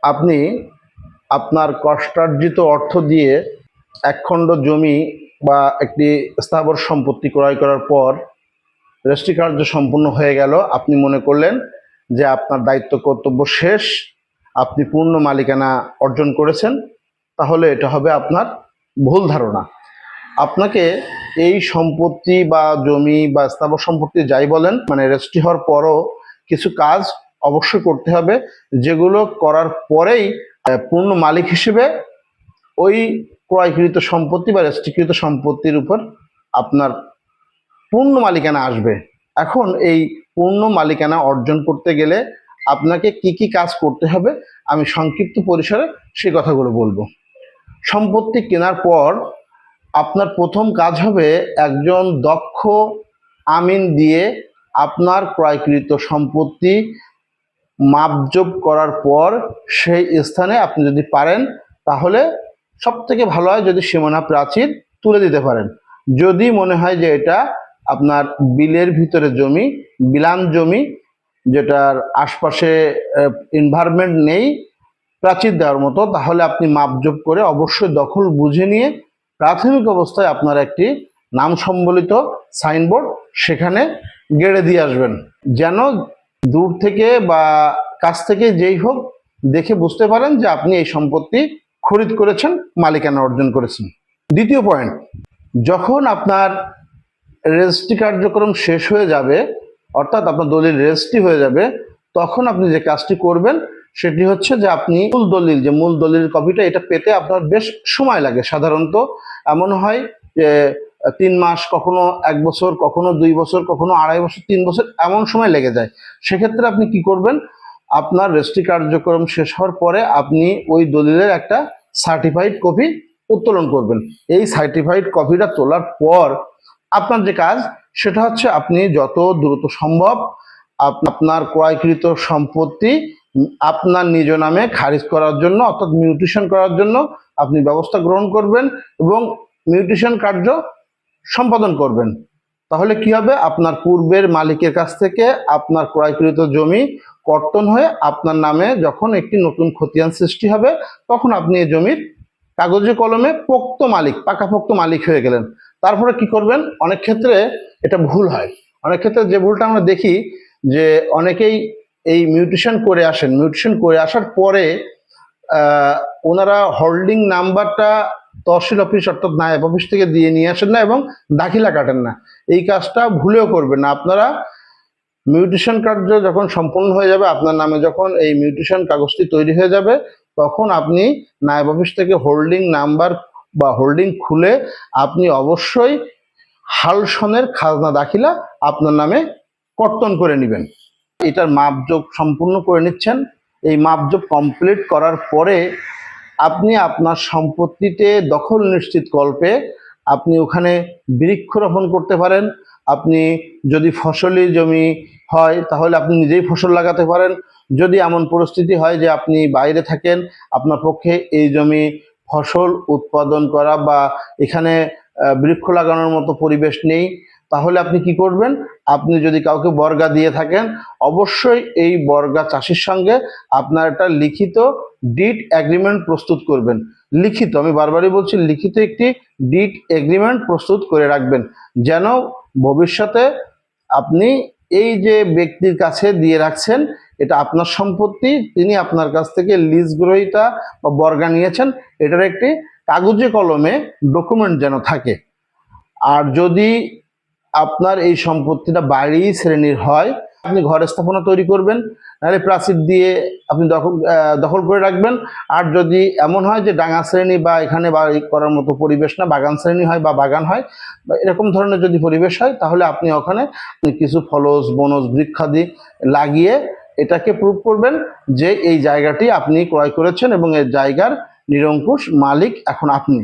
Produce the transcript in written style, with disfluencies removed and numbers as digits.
আপনি আপনার কষ্টার্জিত অর্থ দিয়ে একখণ্ড জমি বা একটি স্থাবর সম্পত্তি ক্রয় করার পর রেজিস্ট্রি কার্য সম্পূর্ণ হয়ে গেল। আপনি মনে করলেন যে আপনার দায়িত্ব কর্তব্য শেষ, আপনি পূর্ণ মালিকানা অর্জন করেছেন। তাহলে এটা হবে আপনার ভুল ধারণা। আপনাকে এই সম্পত্তি বা জমি বা স্থাবর সম্পত্তি যাই বলেন, মানে রেজিস্ট্রি হওয়ার পরও কিছু কাজ অবশ্যই করতে হবে, যেগুলো করার পরেই পূর্ণ মালিক হিসেবে ওই ক্রয়কৃত সম্পত্তি বা রেজিস্ট্রিকৃত সম্পত্তির উপর আপনার পূর্ণ মালিকানা আসবে। এখন এই পূর্ণ মালিকানা অর্জন করতে গেলে আপনাকে কি কি কাজ করতে হবে আমি সংক্ষিপ্ত পরিসরে সেই কথাগুলো বলবো। সম্পত্তি কেনার পর আপনার প্রথম কাজ হবে একজন দক্ষ আমিন দিয়ে আপনার ক্রয়কৃত সম্পত্তি মাপজোপ করার পর সেই স্থানে আপনি যদি পারেন তাহলে সব থেকে ভালো হয় যদি সীমানা প্রাচীর তুলে দিতে পারেন। যদি মনে হয় যে এটা আপনার বিলের ভিতরে জমি, বিলান জমি, যেটার আশপাশে এনভায়রনমেন্ট নেই প্রাচীর দেওয়ার মতো, তাহলে আপনি মাপজোপ করে অবশ্যই দখল বুঝে নিয়ে প্রাথমিক অবস্থায় আপনার একটি নাম সম্বলিত সাইনবোর্ড সেখানে গেড়ে দিয়ে আসবেন, যেন দূর থেকে বা কাছ থেকে যেই হোক দেখে বুঝতে পারেন যে আপনি এই সম্পত্তি খরিদ করেছেন, মালিকানা অর্জন করেছেন। দ্বিতীয় পয়েন্ট, যখন আপনার রেজিস্ট্রি কার্যক্রম শেষ হয়ে যাবে, অর্থাৎ আপনার দলিল রেজিস্ট্রি হয়ে যাবে, তখন আপনি যে কাজটি করবেন সেটি হচ্ছে যে আপনি মূল দলিল কপিটা এটা পেতে আপনার বেশ সময় লাগে। সাধারণত এমন হয় যে 3 মাস, কখনো 1 বছর, কখনো 2 বছর, কখনো 2.5 বছর, 3 বছর এমন সময় লেগে যায়। সেক্ষেত্রে আপনি কি করবেন, আপনার রেজিস্ট্রি কার্যক্রম শেষ হওয়ার পরে আপনি ওই দলিলের একটা সার্টিফাইড কপি উত্তোলন করবেন। এই সার্টিফাইড কপিটা তোলার পর আপনার যে কাজ সেটা হচ্ছে আপনি যত দ্রুত সম্ভব আপনার ক্রয়কৃত সম্পত্তি আপনার নিজ নামে খারিজ করার জন্য, অর্থাৎ মিউটেশন করার জন্য আপনি ব্যবস্থা গ্রহণ করবেন এবং মিউটেশন কার্য সম্পাদন করবেন। তাহলে কি হবে, আপনার পূর্বের মালিকের কাছ থেকে আপনার ক্রয়কৃত জমি কর্তন হয়ে আপনার নামে যখন একটি নতুন খতিয়ান সৃষ্টি হবে, তখন আপনি এই জমির কাগজে কলমে পোক্ত মালিক, পাকাপোক্ত মালিক হয়ে গেলেন। তারপরে কি করবেন, অনেক ক্ষেত্রে এটা ভুল হয়। অনেক ক্ষেত্রে যে ভুলটা আমরা দেখি যে অনেকেই এই মিউটেশন করে আসেন, মিউটেশন করে আসার পরে ওনারা হোল্ডিং নাম্বারটা তহসিল অফিস অর্থাৎ নায়েব অফিস থেকে দিয়ে নিয়ে আসেন না এবং দাখিলা কাটেন না। এই কাজটা ভুলেও করবেন না। আপনারা মিউটেশন কার্য যখন সম্পূর্ণ হয়ে যাবে, আপনার নামে যখন এই মিউটেশন কাগজটি তৈরি হয়ে যাবে, তখন আপনি নায়েব অফিস থেকে হোল্ডিং নাম্বার বা হোল্ডিং খুলে আপনি অবশ্যই হাল সনের খাজনা দাখিলা আপনার নামে কর্তন করে নেবেন। এটার মাপজোপ সম্পূর্ণ করে নিচ্ছেন। এই মাপজোপ কমপ্লিট করার পরে আপনি আপনার সম্পত্তিতে দখল নিশ্চিত কল্পে আপনি ওখানে বৃক্ষরোপণ করতে পারেন। আপনি যদি ফসলি জমি হয় তাহলে আপনি নিজেই ফসল লাগাতে পারেন। যদি এমন পরিস্থিতি হয় যে আপনি বাইরে থাকেন, আপনার পক্ষে এই জমি ফসল উৎপাদন করা বা এখানে বৃক্ষ লাগানোর মতো পরিবেশ নেই, তাহলে আপনি কি করবেন, আপনি যদি কাউকে বর্গা দিয়ে থাকেন অবশ্যই এই বর্গা চাষির সঙ্গে আপনার একটা লিখিত ডিড এগ্রিমেন্ট প্রস্তুত করবেন। লিখিত, আমি বারবারই বলছি, লিখিত একটি ডিড এগ্রিমেন্ট প্রস্তুত করে রাখবেন, যেন ভবিষ্যতে আপনি এই যে ব্যক্তির কাছে দিয়ে রাখছেন এটা আপনার সম্পত্তি, তিনি আপনার কাছ থেকে লিজ গ্রহীতা বা বর্গা নিয়েছেন, এটার একটি কাগজে কলমে ডকুমেন্ট যেন থাকে। আর যদি আপনার এই সম্পত্তিটা বাড়ি শ্রেণীর হয়, আপনি ঘর স্থাপনা তৈরি করবেন, নাহলে প্রাচীর দিয়ে আপনি দখল করে রাখবেন। আর যদি এমন হয় যে ডাঙা শ্রেণী বা এখানে বাড়ি করার মতো পরিবেশ না, বাগান শ্রেণী হয় বা বাগান হয় বা এরকম ধরনের যদি পরিবেশ হয়, তাহলে আপনি ওখানে কিছু ফলস বনজ বৃক্ষাদি লাগিয়ে এটাকে প্রুভ করবেন যে এই জায়গাটি আপনি ক্রয় করেছেন এবং এই জায়গার নিরঙ্কুশ মালিক এখন আপনি।